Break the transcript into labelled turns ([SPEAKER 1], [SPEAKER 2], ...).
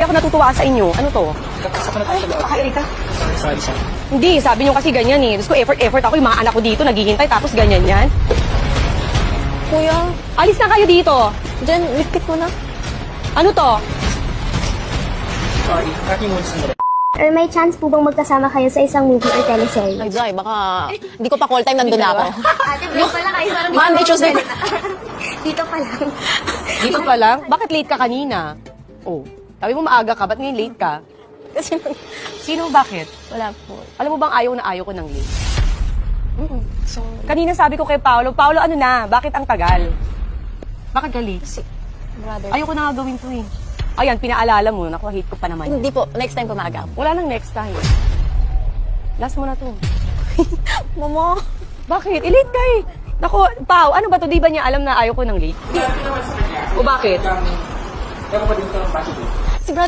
[SPEAKER 1] ako natutuwa sa inyo. Ano to?
[SPEAKER 2] Kapasok na tayo sa loob.
[SPEAKER 1] Kakaili ka?
[SPEAKER 2] Sorry.
[SPEAKER 1] Hindi, sabi nyo kasi ganyan eh. Gusto ko effort ako. Yung mga anak ko dito naghihintay tapos ganyan yan.
[SPEAKER 3] Kuya,
[SPEAKER 1] Alis na kayo dito.
[SPEAKER 3] dyan, lipit mo na.
[SPEAKER 1] Ano to?
[SPEAKER 2] Sorry. Tracking muna sandali.
[SPEAKER 4] Or may chance po bang magkasama kayo sa isang movie or teleserye?
[SPEAKER 3] Ay, Jai, baka hindi ko pa call time, nandun na ako.
[SPEAKER 4] Ate, vlog pala kayo.
[SPEAKER 3] Monday, Tuesday.
[SPEAKER 4] Dito pa lang.
[SPEAKER 1] Dito pa lang? Bakit late ka kanina? Oh, sabi mo maaga ka, ba't ngayon late ka?
[SPEAKER 3] Kasi
[SPEAKER 1] Sino bakit?
[SPEAKER 3] wala po.
[SPEAKER 1] Alam mo bang ayaw na ayaw ko ng late? So, kanina sabi ko kay Paolo, ano na, bakit ang tagal? Bakit ka late?
[SPEAKER 3] Brother.
[SPEAKER 1] Ayoko na nga gawin to eh. Ayan, pinaalala mo, naku, hate ko pa naman.
[SPEAKER 3] Hindi po, next time pumaga.
[SPEAKER 1] Wala nang next time. Last mo na to.
[SPEAKER 3] Mama.
[SPEAKER 1] Bakit? I-late ka eh. Naku, Pao, ano ba to? Di ba niya alam na ayaw ko ng late? O bakit?
[SPEAKER 2] Kaya pa din ito ng bakit.
[SPEAKER 3] Si brother